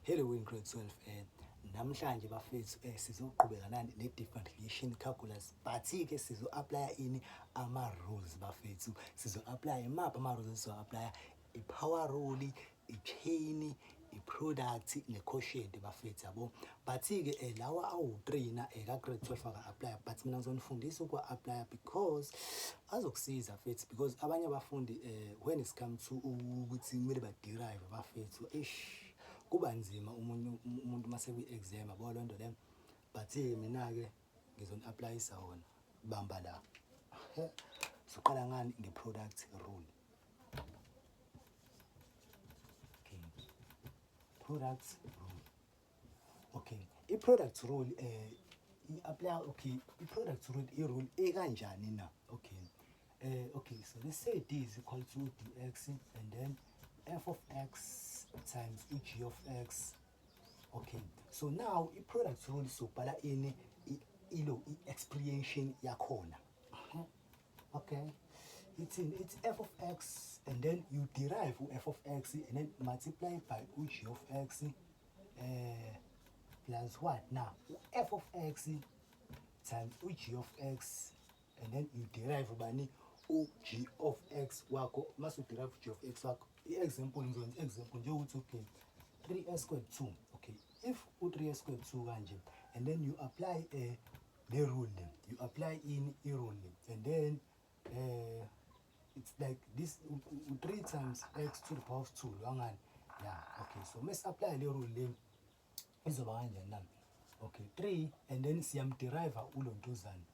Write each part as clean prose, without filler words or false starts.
Hello in grade 12 namhlanje bafethu sizoqhubeka nani ne-differentiation calculus but-ke sizo-aplya ini ama-rules bafethu. Sizo-aplya maphi ama-rules sizo-aplya? I-power rule, i-chain, i-product ne-quotient bafethu yabo. But-ke lawa awu-3 na ka-grade 12 aka-aplya but mina ngizonifundisa ukuwa-aplya because azokusiza fethu because abanye abafundi when it's come to ukuthi kumele ba-derive bafethu kuba nzima umuntu mase kwi-exam yabo loo nto leyo but mina-ke ngizoni-aplayisa wona bamba la. Soqala ngani nge-product rule. Okay. Product rule. Okay. I-product rule i-apply i-product rule i-rule ekanjani na? Okay, so let's say D is equal to dx and then f of x times g of x. Okay, so now i-product rule sobhala ini i-expression yakhona. Okay, it's f of x and then you derive f of x and then multiply by g of x plus what? Now f of x times g of x and then you derive ubani g of x wakho. Mase derive g of x wakho, i-example ngizokwenza example njengokuthi okay 3s squared 2. Okay, if u3s squared 2 kanje and then you apply the rule, you apply in a rule and then it's like this 3 times x to the power of 2 wangani. Yeah, okay, so let's apply the rule then izoba kanjani na? Okay, 3 and then siyamderive ulontuzana.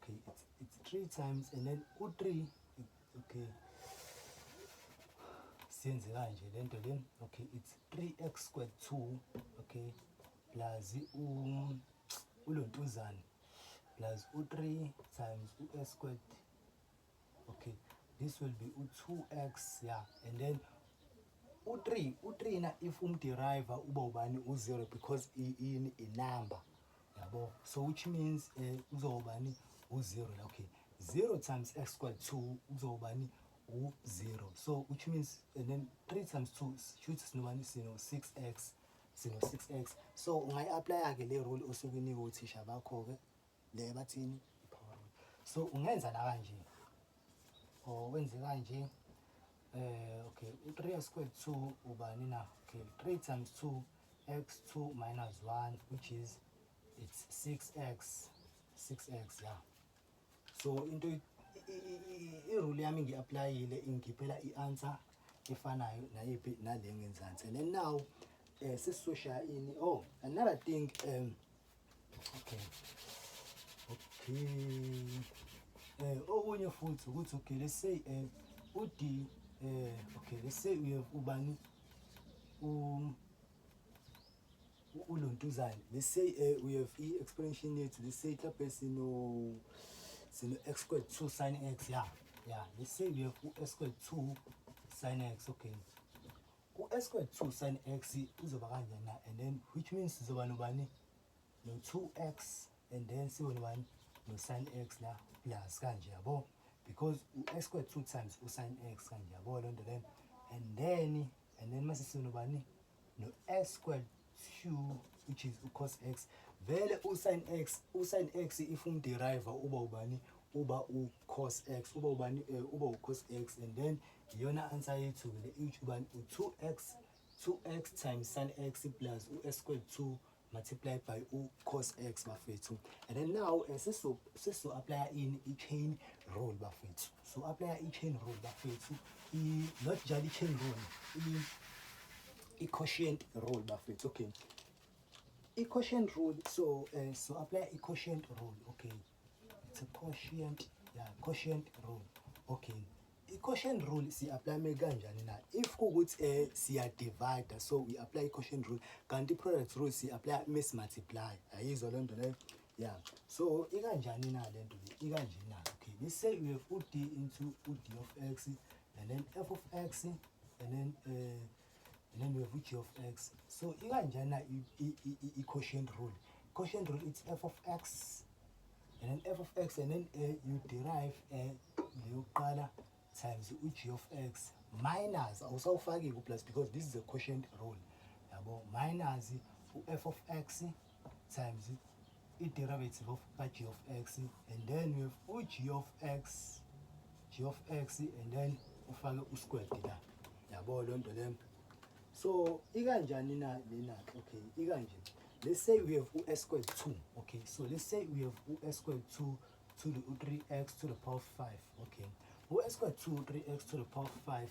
Okay, it's 3 times and then u3 okay siyenze kanje lento le. Okay, it's 3x squared 2 okay plus ulontuzana plus u3 times us squared. Okay, this will be u2x, yeah, and then u3 na if umderive uba ubani u0 because in a number yabo, so which means uzobani u0. Okay, 0 times x squared 2 uzobani u0, so which means and then 3 times 2 shoots sinobani sino 6x. So ungayi-apply ke le rule osukunika uthisha bakho ke le bathini i-power rule. So ungenza la kanje or wenze kanje. Okay, u3 squared 2 ubani na? Okay, 3 times 2 x2 minus 1 which is it's 6x, yeah. So into i-rule yami ngi-applyile ingipela i-answer efanayo nayiphi nale ngenzansi. And then now sesizoshaya ini. Oh, another thing okay okunye futhi ukuthi okay let's say u-D okay let's say we have ubani ulontuzane. Let's say we have i-expression yethu, let's say mhlawumbe sino x squared 2 sin x. Yeah, let's say we have u-s squared 2 sin x. Okay, u-s squared 2 sin x uzoba kanjani na? And then which means sizoba nobani no 2x and then sibe nobani no sin x la plus kanje yabo, because u-x squared 2 times u-sin x kanje yabo loo nto leyo. And then mase sibe nobani no s squared 2 which is u-cos x. Vele u-sin x if umderive uba ubani uba u-cos x, uba ubani uba u-cos x, and then iyona answer yethu le each ubani u2x times sin x plus u-s squared 2 multiplied by u-cos x bafethu. And then now sesizo apply in i-chain rule bafethu. So apply i-chain rule bafethu, not just i-chain rule, i-quotient rule bafethu. Okay, i-quotient rule, so apply i-quotient rule. Okay, it's a quotient, yeah, quotient rule. Okay, i-quotient rule si-apply kanjani na? If kuwukuthi siya-divide, so we apply i-quotient rule. Kanti i-product rule si-apply multiply. Ayizwa loo nto leyo? Yeah, so ikanjani na le nto le? Ikanje na. Okay, let's say we have u-D into u-D of x and then f of x and then we have g of x. So ikanjani na i-quotient rule? Quotient rule, it's f of x and then f of x and then you derive leyokuqala times u-g of x minus awusawufaki ku-plus because this is a quotient rule yabo, minus f of x times derivative of g of x, and then we have g of x, and then ufake squared la, yabo lonto le. So ikanjani na lena, okay, ikanje. Let's say we have s squared 2, okay, so let's say we have s squared 2 to the 3x to the power 5, okay, s squared 2 3x to the power 5,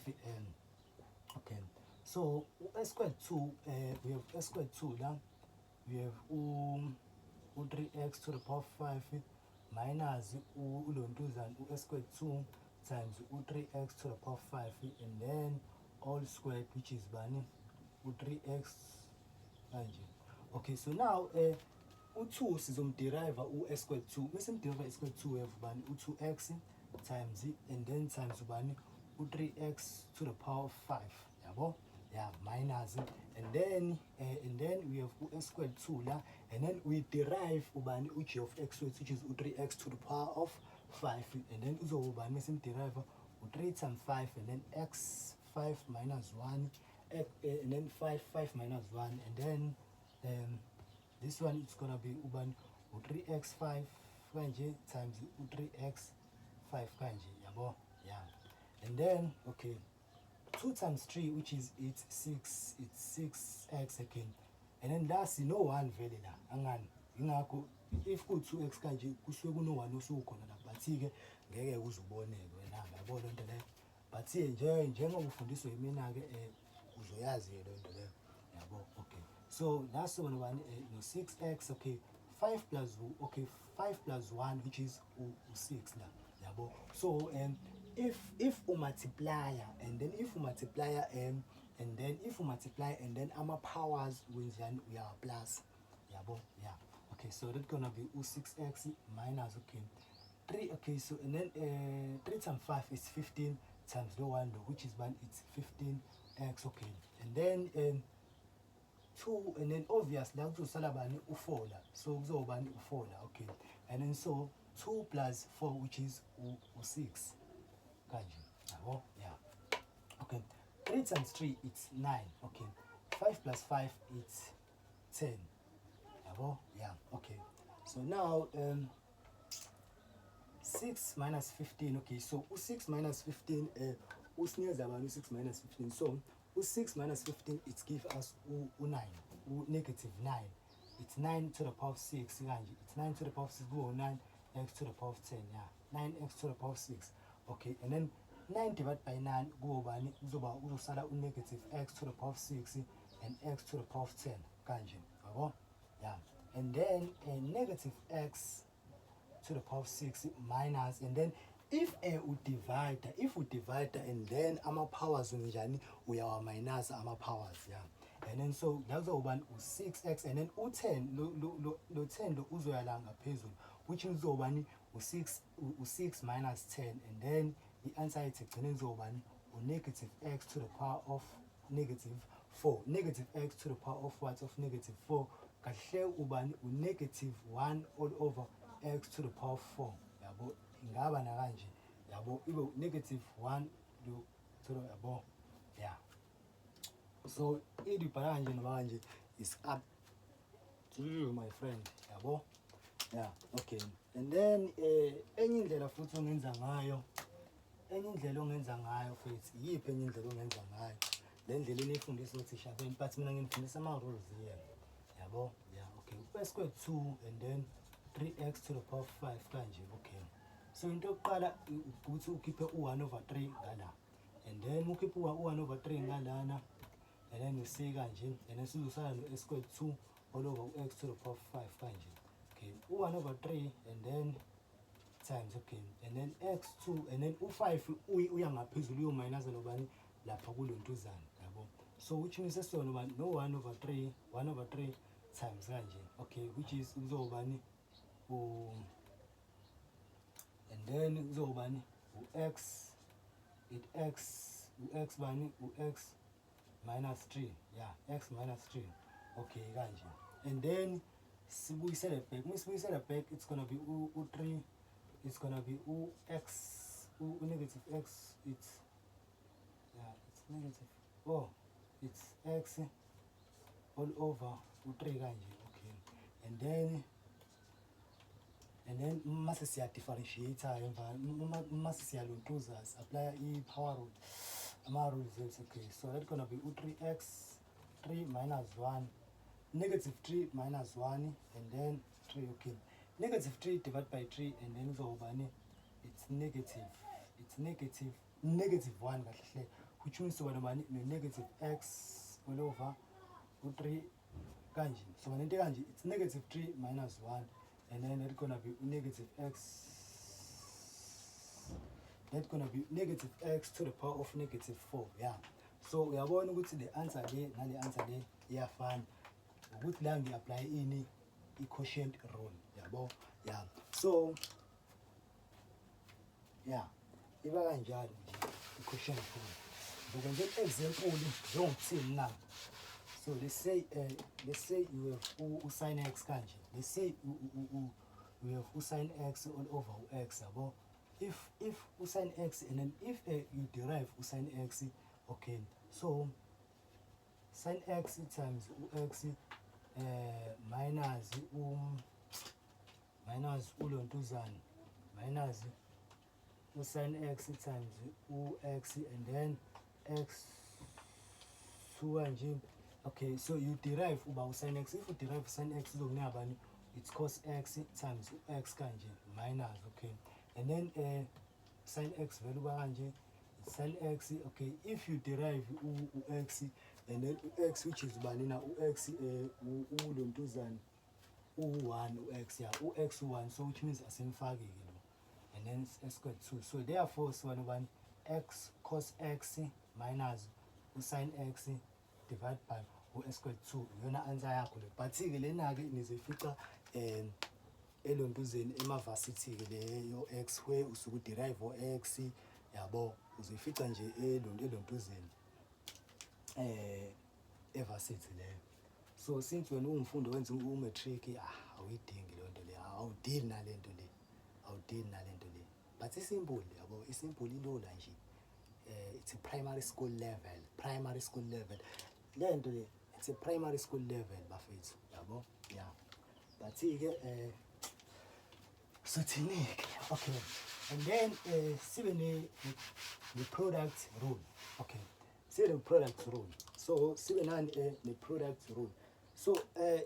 okay, so s squared 2, we have s squared 2 now, we have 3x to the power 5 minus s squared 2 times 3x to the power 5, and then all squared, which is 3x kanje. Okay, so now u2 sizomderive u-s squared 2. Mesimderive s squared 2, we have 2x times and then times u3x to the power 5, yabo, yeah, minus, and then we have u-s squared 2 la, and then we derive u-g of x, which is u3x to the power of 5, and then uzobani mesimderive u3 times 5, and then x 5 minus 1, and then 5 minus 1, and then this one is gonna be u3x5 kanje times u3x5 kanje, yabo, yeah, and then okay, 2 times 3, which is 6x again, and then that's no 1 value la angani ingakho if ku 2x kanje kusuke kuno 1 osukhona la, but ke ngeke uzuboneke wena yabo lonto le, but njengoba ufundiswa yimina ke uzoyazi lonto le, yabo. Okay, so that's one no 6x, okay, 5 plus 1, which is 6 la, yabo. So if you multiply and then if you multiply and then our powers we are plus, yabo, yeah. Okay, so that's gonna be 6x minus, okay, 3, okay, so and then 3 times 5 is 15 times the 1, which is it's 15x, okay, and then 2, and then obviously now to salabani u4 la, so uzobani u4 la, okay, and then so 2 plus 4, which is u6 kanje, yabo, yeah. Okay, 3 times 3 it's 9, okay, 5 plus 5 it's 10, yabo, yeah. Okay, so now 6 minus 15, okay, so u6 minus 15, usneza abantu 6 minus 15, so u6 minus 15 it gives us u9, negative 9, it's 9 to the power of 6 kanje, it's 9 to the power of 6 go 9x to the power of 10, yeah, 9x to the power of 6, okay, and then 9 divided by 9 go uzosala negative x to the power of 6 and x to the power of 10 kanje, yabo, yeah, and then negative x to the power of 6 minus, and then if we divide and then our powers unjani uyawa minus our powers, yeah, and then so that's all 6x, and then u10 lo 10 lo uzoyala ngaphezulu, which is u6 minus 10, and then the answer is negative x to the power of negative 4, negative x to the power of what, of negative 4, kahle negative 1 all over x to the power of 4, yabo, ingaba na kanje, yabo, ibe negative 1 to the, yabo, yeah. So idibhala kanje noma kanje is up to you, my friend, yabo, yeah. Okay, and then enye indlela futhi ongenza ngayo, futhi yiphi enye indlela ongenza ngayo le ndlela enifundisa uthisha beni, but mina ngifundisa ama rules here, yabo, yeah. Okay, s squared 2 and then 3x to the power of 5 kanje, okay, so into yokuqala ukuthi ukhiphe u1 over 3 ngala, and then ukhiphe u1 over 3 ngalana, and then you say kanje, and then sizosala no s squared 2 all over x to the power of 5 kanje, okay, u1 over 3 and then times, okay, and then x2, and then u5 uya ngaphezulu uyo minus nobani lapha kulontuzana, yabo, so which means sesona no 1 over 3 times kanje, okay, which is uzobani and then uzobani x minus 3, yeah, x minus 3, okay kanje, and then sibuyisele back, misibuyisele back it's gonna be u3, it's gonna be x negative x, it's, yeah, it's negative, oh, it's x all over u3 kanje, okay. And then mase siya differentiate emva mase siyaluntuza apply i-power rule ama-rules ethu, okay. So that's gonna be u3x 3 minus 1 negative 3 minus 1 and then 3, okay. Negative 3 divided by 3 and then uzobani it's negative 1 kahle, which means so manje negative x all over u3 kanje. So when kanje it's negative 3 minus 1 and then that's gonna be negative x, that's gonna be negative x to the power of negative 4, yeah. So uyabona ukuthi the answer le nale answer le iyafana ukuthi la ngi-apply ini i-quotient rule, yabo, yeah. So yeah, iba kanjalo nje i-quotient rule. Ngokwenza example njengokuthini na. So let's say you have sin x kanje. Let's say you have sin x all over x, yabo. If sin x and then if you derive sin x, okay. So sin x times x minus ulontuzana minus sin x times x and then x 2 kanje. Okay, so you derive about sin x. If you derive sin x, it's cos x times x kanje minus, okay. And then sin x value kanje sin x, okay. If you derive x and then x which is banina x ulontuzana u1 x, yeah, x 1, so which means asemfake, you know, and then x squared 2. So therefore so one x cos x minus sin x divided by x squared 2 yona answer yakho le. But ke lena ke nizofica elontuzeni emavasithi ke leyo x where usuku derive x, yabo, uzofica nje elontuzeni evasithi leyo. So since wena ungumfundi wenza umatric, awuyidingi le nto le, awudili nalento le, but isimple, yabo, isimple ilula nje. It's a primary school level le nto le, it's a primary school level bafethu, yabo, yeah. But ke sothini-ke, okay. And then sibe ne product rule, okay. Sibe ne product rule. So sibe nani ne product rule. So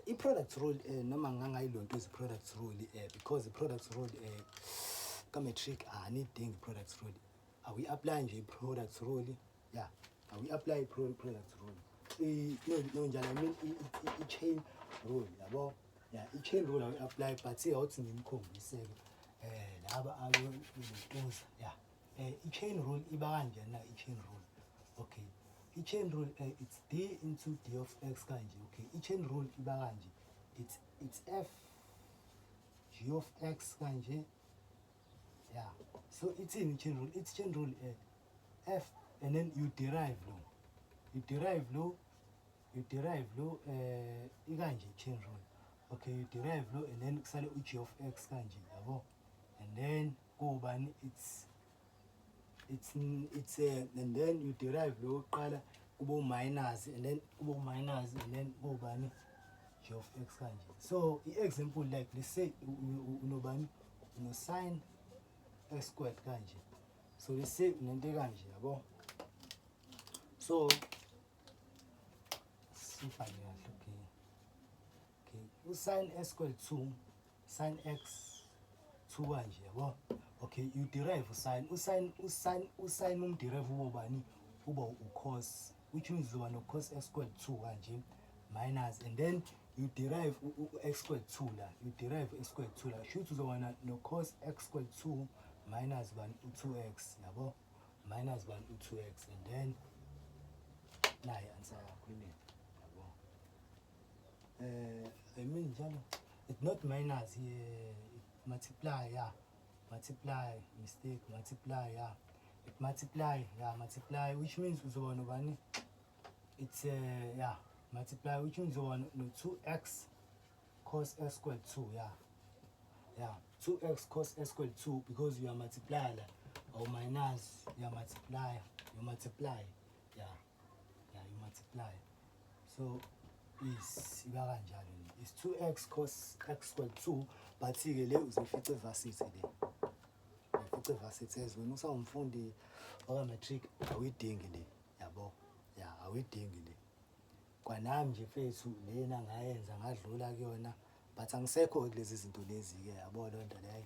i-product rule noma ngangayilonto is product rule because the product rule ka-matric anidingi product rule. We apply nje product rule, yeah. We apply product rule. No njalo, I mean i-chain rule, yabo, yeah. I-chain rule we apply, but awuthi ngimkhombise laba abontuza, yeah. I-chain rule iba kanjani na i-chain rule, okay. I-chain rule it's d into d of x kanje, okay. I-chain rule iba kanje, it's f g of x kanje, yeah. So it's in chain rule. It's chain rule f, and then you derive law. Ikanje chain rule. Okay, you derive law, and then kusale g of x kanje, yabo. And then go bani it's and then you derive law qala kubo minus, and then go bani g of x kanje. So example like let's say unobani no sin x squared kanje. So let's say unento kanje, yabo. So sifane kahle, okay. Sin x squared 2 sin x 2 kanje, yabo. Okay, you derive sin umderive ubani uba cos, which means uba no cos x squared 2 kanje minus, and then you derive x squared 2 la, shoot uzoba no cos x squared 2 minus 1 2x, yabo, minus 1 2x, and then nayi answer yakho le, yabo. I mean njalo it's not minus here, it multiply, yeah. Multiply, mistake, multiply, yeah. It multiply, yeah, multiply, which means uzoba no bani, it's yeah, multiply, which means uzoba no 2x cos x squared 2, yeah, 2x cos x squared 2, because you are multiply or minus, you multiply, yeah, you multiply. So is iba kanjalo le is 2x cos x squared 2 but-ke le uzoyifica evarsity le uyifica evarsity as wena usawumfundi waka-matric awuyidingi le yabo ya awuyidingi le kwanami nje mfethu lena ngayenza ngadlula kuyona but angisekho kulezi zinto lezi-ke yabo leyo nto leyo